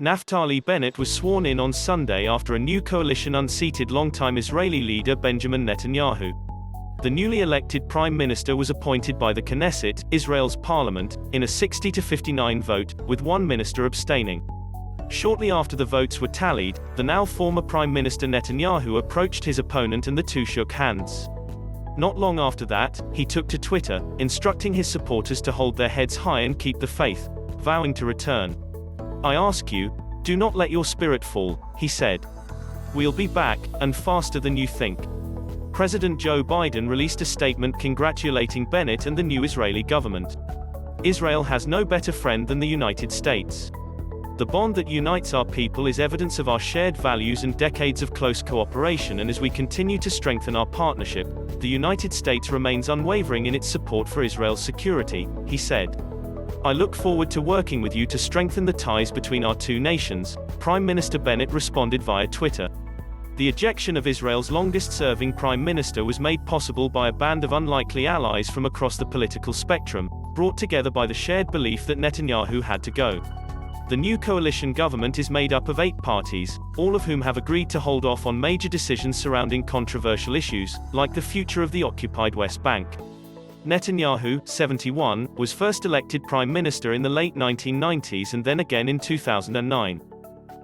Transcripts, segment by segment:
Naftali Bennett was sworn in on Sunday after a new coalition unseated longtime Israeli leader Benjamin Netanyahu. The newly elected prime minister was appointed by the Knesset, Israel's parliament, in a 60-59 vote, with one minister abstaining. Shortly after the votes were tallied, the now former Prime Minister Netanyahu approached his opponent and the two shook hands. Not long after that, he took to Twitter, instructing his supporters to hold their heads high and keep the faith, vowing to return. "I ask you, do not let your spirit fall," he said. "We'll be back, and faster than you think." President Joe Biden released a statement congratulating Bennett and the new Israeli government. "Israel has no better friend than the United States. The bond that unites our people is evidence of our shared values and decades of close cooperation, and as we continue to strengthen our partnership, the United States remains unwavering in its support for Israel's security," he said. "I look forward to working with you to strengthen the ties between our two nations," Prime Minister Bennett responded via Twitter. The ejection of Israel's longest-serving prime minister was made possible by a band of unlikely allies from across the political spectrum, brought together by the shared belief that Netanyahu had to go. The new coalition government is made up of 8 parties, all of whom have agreed to hold off on major decisions surrounding controversial issues, like the future of the occupied West Bank. Netanyahu, 71, was first elected prime minister in the late 1990s and then again in 2009.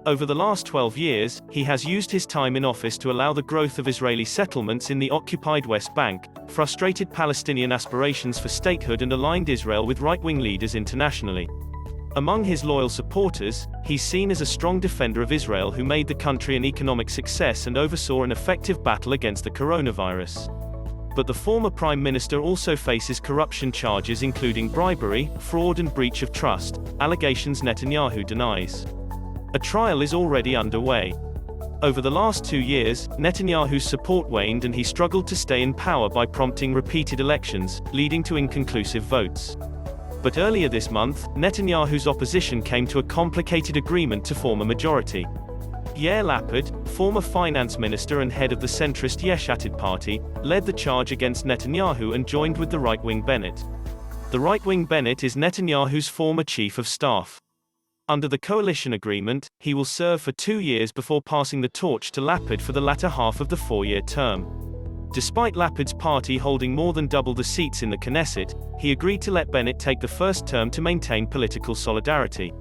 Over the last 12 years, he has used his time in office to allow the growth of Israeli settlements in the occupied West Bank, frustrated Palestinian aspirations for statehood, and aligned Israel with right-wing leaders internationally. Among his loyal supporters, he's seen as a strong defender of Israel who made the country an economic success and oversaw an effective battle against the coronavirus. But the former prime minister also faces corruption charges including bribery, fraud and breach of trust, allegations Netanyahu denies. A trial is already underway. Over the last 2 years, Netanyahu's support waned and he struggled to stay in power by prompting repeated elections, leading to inconclusive votes. But earlier this month, Netanyahu's opposition came to a complicated agreement to form a majority. Yair Lapid, former finance minister and head of the centrist Yesh Atid party, led the charge against Netanyahu and joined with the right-wing Bennett. The right-wing Bennett is Netanyahu's former chief of staff. Under the coalition agreement, he will serve for 2 years before passing the torch to Lapid for the latter half of the 4-year term. Despite Lapid's party holding more than double the seats in the Knesset, he agreed to let Bennett take the first term to maintain political solidarity.